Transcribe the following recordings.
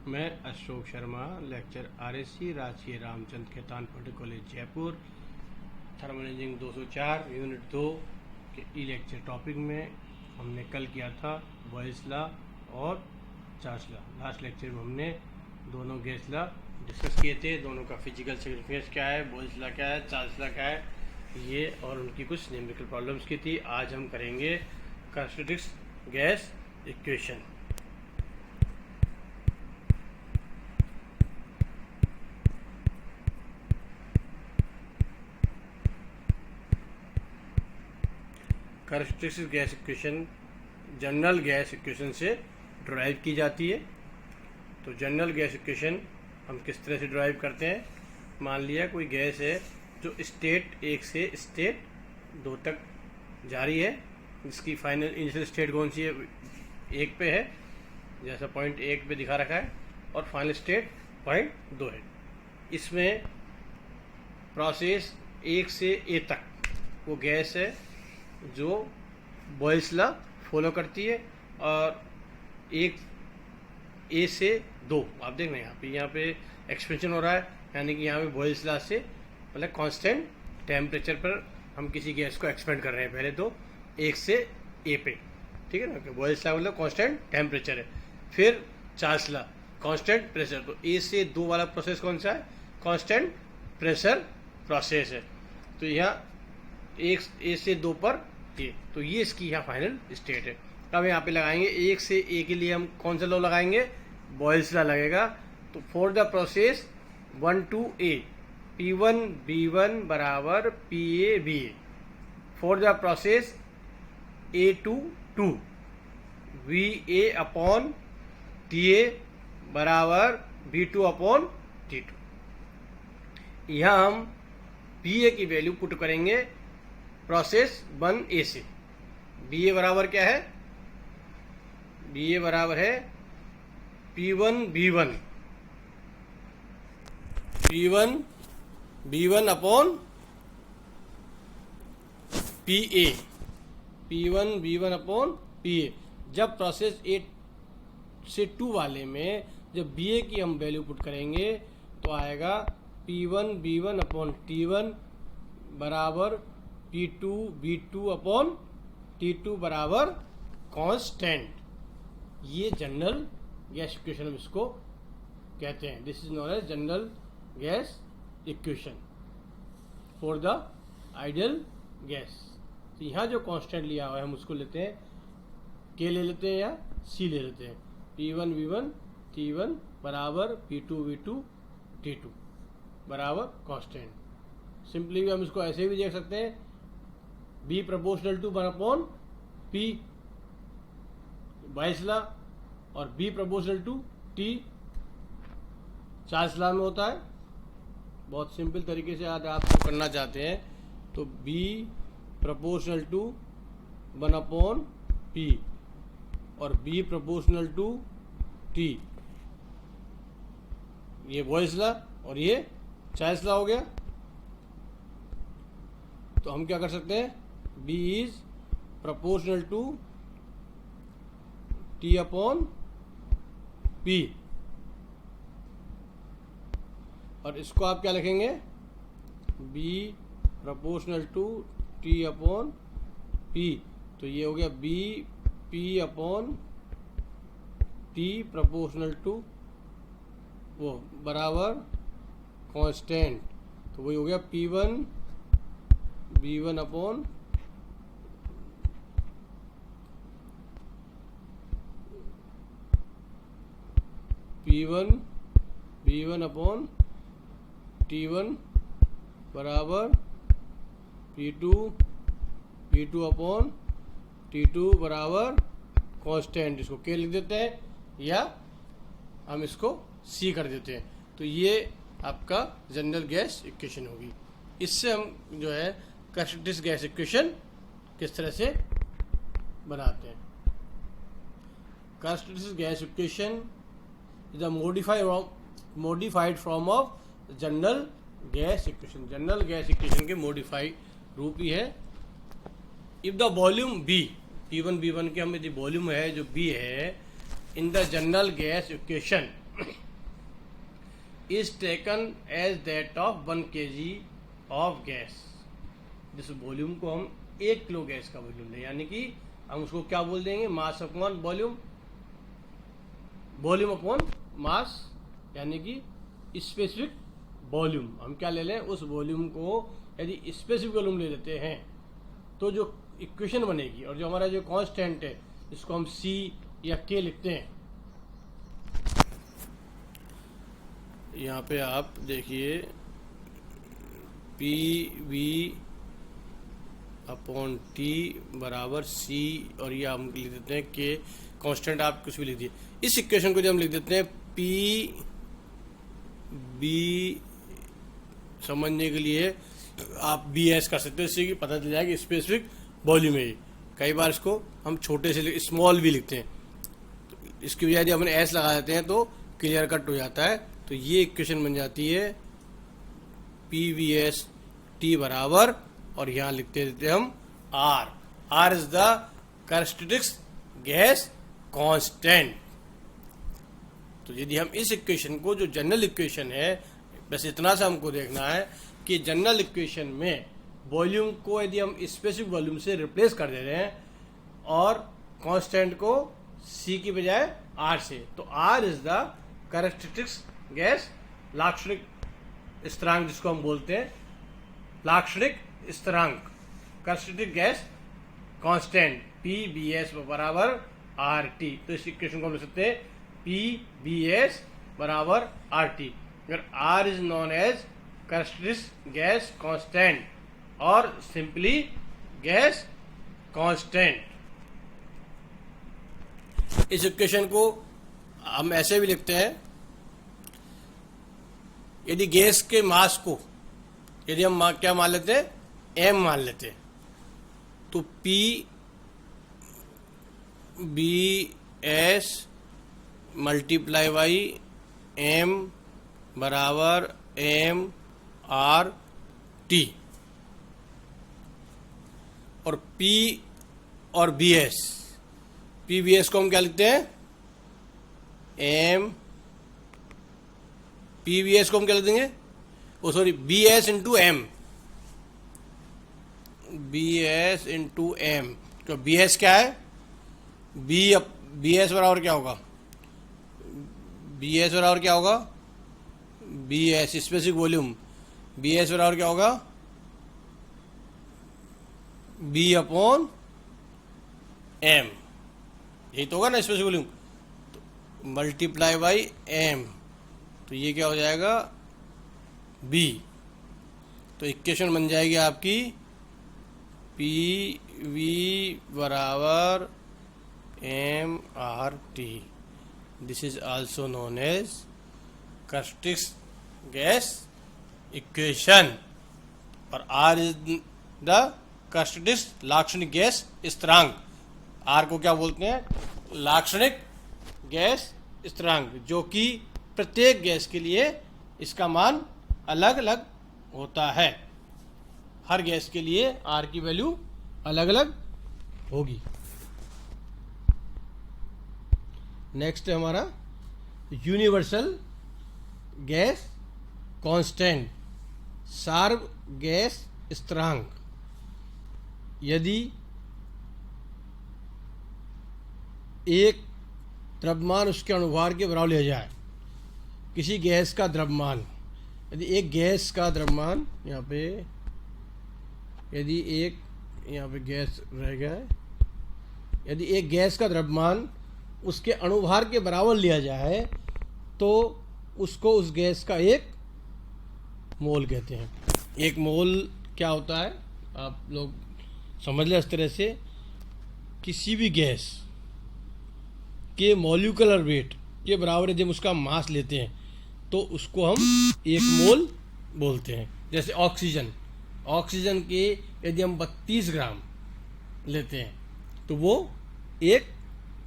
मैं Ashok Sharma, lecture RSC राजकीय Ramchandra Khetan polytechnic college Jaipur, thermal engineering 204 unit 2 के ई लेक्चर टॉपिक में हमने कल किया था बॉयल्स लॉ और चार्ल्स लॉ। लास्ट लेक्चर में हमने दोनों गैस लॉ डिस्कस किए थे, दोनों का फिजिकल सिग्निफिकेंस क्या है, बॉयल्स लॉ क्या है, चार्ल्स लॉ क्या है, ये और उनकी कुछ न्यूमेरिकल प्रॉब्लम्स की थी। आज हम करेंगे characteristics gas equation. Characteristics gas equation general gas equation से ड्राइव की जाती है। तो जनरल गैस इक्वेशन हम किस तरह से ड्राइव करते हैं। मान लिया कोई गैस है जो स्टेट 1 से स्टेट 2 तक जा रही है, जिसकी फाइनल इनिशियल स्टेट कौन सी है, 1 पे है, जैसा पॉइंट 1 पे दिखा रखा है, और फाइनल स्टेट पॉइंट 2 है। इसमें प्रोसेस 1 से A तक वो गैस है जो बॉयल्स लॉ फॉलो करती है, और 1 A से 2 आप देख रहे हैं यहाँ पे एक्सपेंशन हो रहा है, यानी कि यहाँ पे बॉयल्स लॉ से मतलब कांस्टेंट टेम्परेचर पर हम किसी गैस को एक्सपेंड कर रहे हैं। पहले तो 1 से A पे, ठीक है ना, बॉयल्स लॉ मतलब कांस्टेंट टेम्परेचर है। फिर चार्ल्स लॉ कांस्टेंट प्रेशर। तो A से 2 वाला प्रोसेस कौन सा है, कांस्टेंट प्रेशर प्रोसेस है। तो यहाँ 1 A से 2 पर A, तो ये इसकी यहाँ फाइनल स्टेट है। अब यहाँ पे लगाएंगे 1 से A के लिए हम कौन सा लॉ लगाएंगे, बॉयल्स लॉ लगेगा। तो for the process 1 to A P1 B1 बराबर PA BA। For the process A to 2 VA upon TA बराबर B2 अपॉन T2। यहाँ हम PA की वैल्यू पुट करेंगे प्रोसेस 1A से। BA बराबर क्या है, BA बराबर है P1 B1 upon PA, P1 B1 upon PA। जब प्रोसेस 8 से 2 वाले में जब BA की हम वैल्यू पुट करेंगे तो आएगा P1 B1 अपॉन T1 बराबर P2 B2 अपॉन T2 बराबर कांस्टेंट। ये जनरल गैस इक्वेशन हम इसको कहते हैं। This is known as general gas equation for the ideal gas. तो यहाँ जो कांस्टेंट लिया हुआ है हम उसको लेते हैं K ले लेते हैं या C ले लेते हैं। P1 B1 T1 बराबर P2 B2 T2 बराबर कांस्टेंट। सिंपली भी हम इसको ऐसे भी देख सकते हैं, B proportional to 1 upon P Boyle's law, और B proportional to T Charles law में होता है। बहुत सिंपल तरीके से आज आप करना चाहते हैं तो B proportional to 1 upon P और B प्रोपोर्शनल टू T, ये बॉयल्स लॉ और ये चार्ल्स लॉ हो गया। तो हम क्या कर सकते हैं, B is proportional to T upon P, और इसको आप क्या लिखेंगे, B proportional to T upon P। तो ये हो गया B P upon T proportional to वो बराबर कांस्टेंट। तो वही हो गया P1 B1 upon P1 B1 upon T1 बराबर P2 B2 अपॉन T2 बराबर कांस्टेंट। इसको K लिख देते हैं या हम इसको C कर देते हैं। तो ये आपका जनरल गैस इक्वेशन होगी। इससे हम जो है कैरेक्टरिस्टिक्स गैस इक्वेशन किस तरह से बनाते हैं। Characteristics gas equation is a modified form of general gas equation. General gas equation के मॉडिफाइड रूप ही है। If the volume B P1 B1 के हम यदि वॉल्यूम है जो B है in the general gas equation is taken as that of 1 kg of gas. जिस वॉल्यूम को हम 1 किलो गैस का वॉल्यूम लें, यानी कि हम उसको क्या बोल देंगे, mass upon volume, volume upon mass, यानी कि स्पेसिफिक वॉल्यूम। हम क्या ले लें, उस वॉल्यूम को यदि स्पेसिफिक वॉल्यूम ले लेते हैं तो जो इक्वेशन बनेगी और जो हमारा जो कांस्टेंट है इसको हम C या K लिखते हैं। यहाँ पे आप देखिए PV अपॉन T बराबर C, और ये हम लिख देते हैं K, कांस्टेंट आप कुछ भी लिख दिए। इस इक्वेशन को जब हम लिख देते हैं PB, समझने के लिए आप BS कर सकते हैं, इससे कि पता चल जाएगा स्पेसिफिक वॉल्यूम है। कई बार इसको हम छोटे से स्मॉल भी लिखते हैं, तो इसकी वजह यदि हमने S लगा देते हैं तो क्लियर कट हो जाता है। तो ये इक्वेशन बन जाती है PVS T बराबर, और यहाँ लिखते देते हम R। R is the characteristics gas constant. तो यदि हम इस इक्वेशन को, जो जनरल इक्वेशन है, बस इतना सा हमको देखना है कि जनरल इक्वेशन में वॉल्यूम को यदि हम स्पेसिफिक वॉल्यूम से रिप्लेस कर दे रहे हैं और कांस्टेंट को C की बजाय R से, तो R is the characteristics gas, लाक्षणिक स्थिरांक जिसको हम बोलते हैं, लाक्षणिक स्थिरांक कैरेक्टरिस्टिक गैस कांस्टेंट PBS बराबर RT। तो इस इक्वेशन को हम लिख सकते हैं PBS बराबर RT, अगर R is known as characteristic gas constant और सिंपली गैस कांस्टेंट। इस इक्वेशन को हम ऐसे भी लिखते हैं, यदि गैस के मास को यदि हम क्या मान लेते हैं, M मान लेते हैं, तो PBS मल्टीप्लाई बाई M बराबर MRT, और P और BS, PBS को हम क्या लिखते हैं, PBS को हम क्या लिख देंगे, BS into M, BS into M। तो BS क्या है, BS बराबर क्या होगा, BS बराबर क्या होगा, BS स्पेसिफिक वॉल्यूम, BS बराबर क्या होगा, B अपॉन M, यही तो होगा ना स्पेसिफिक वॉल्यूम, तो मल्टीप्लाई बाई M, तो ये क्या हो जाएगा B। तो इक्वेशन बन जाएगी आपकी PV बराबर MRT। This is also known as characteristics gas equation, और R इज द कैरेक्टरिस्टिक्स लाक्षणिक गैस स्थिरांक। R को क्या बोलते हैं, लाक्षणिक गैस स्थिरांक, जो कि प्रत्येक गैस के लिए इसका मान अलग अलग होता है। हर गैस के लिए R की वैल्यू अलग अलग होगी। नेक्स्ट है हमारा यूनिवर्सल गैस कांस्टेंट, सार्व गैस स्थिरांक। यदि एक द्रव्यमान उसके अणुभार के बराबर लिया जाए, किसी गैस का द्रव्यमान, यदि एक गैस का द्रव्यमान, यहाँ पे यदि एक, यहाँ पे गैस रह गया है, यदि एक गैस का द्रव्यमान उसके अणुभार के बराबर लिया जाए तो उसको उस गैस का एक मोल कहते हैं। एक मोल क्या होता है, आप लोग समझ लें इस तरह से, किसी भी गैस के मॉलिक्यूलर वेट के बराबर यदि हम उसका मास लेते हैं तो उसको हम एक मोल बोलते हैं। जैसे ऑक्सीजन, ऑक्सीजन के यदि हम 32 ग्राम लेते हैं तो वो एक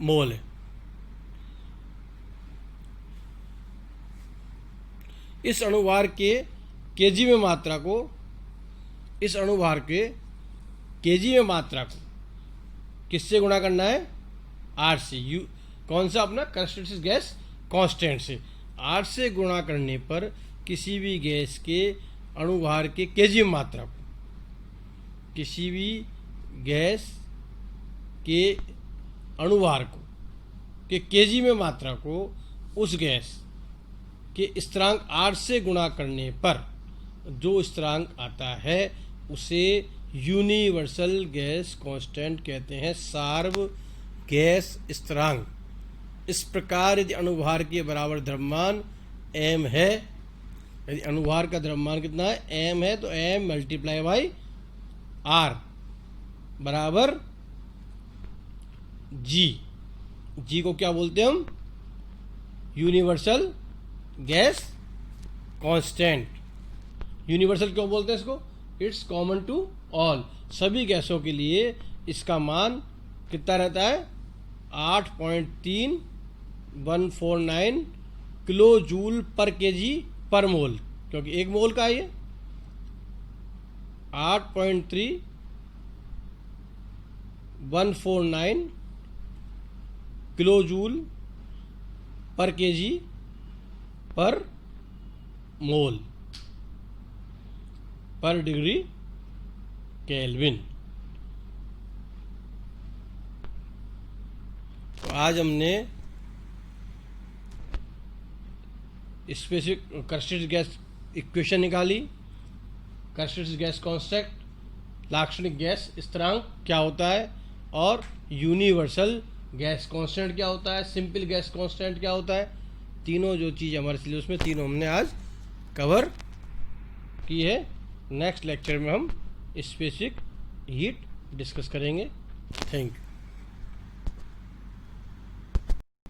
मोल है। इस अणुभार के केजी में मात्रा को, इस अणुभार के केजी में मात्रा को किससे गुणा करना है, R से, कौन सा, अपना कैरेक्टरिस्टिक गैस कांस्टेंट से। 8 से गुणा करने पर किसी भी गैस के अणुभार के केजी में मात्रा को, किसी भी गैस के अणुभार को के केजी में मात्रा को उस गैस के स्थिरांक 8 से गुणा करने पर जो स्थिरांक आता है उसे यूनिवर्सल गैस कांस्टेंट कहते हैं, सार्व गैस स्थिरांक। इस प्रकार यदि अणुभार के बराबर द्रव्यमान m है, यदि अणुभार का द्रव्यमान कितना है m है, तो m मल्टीप्लाई बाई r बराबर g को क्या बोलते हैं हम? Universal gas constant. यूनिवर्सल क्यों बोलते हैं इसको? इट्स कॉमन टू ऑल, सभी गैसों के लिए इसका मान कितना रहता है? 8.3149 किलो जूल पर केजी पर मोल, क्योंकि एक मोल का है ये। 8.3149 किलो जूल पर केजी पर मोल पर डिग्री केल्विन। तो आज हमने स्पेसिफिक कर्स्टिस गैस इक्वेशन निकाली, कर्स्टिस गैस कांस्टेंट, लाक्षणिक गैस स्थिरांक क्या होता है, और यूनिवर्सल गैस कांस्टेंट क्या होता है, सिंपल गैस कांस्टेंट क्या होता है। तीनों जो चीज़ हमारे सिलेबस में, तीनों हमने आज कवर की है। नेक्स्ट लेक्चर में हम स्पेसिफिक हीट डिस्कस करेंगे। Thank you.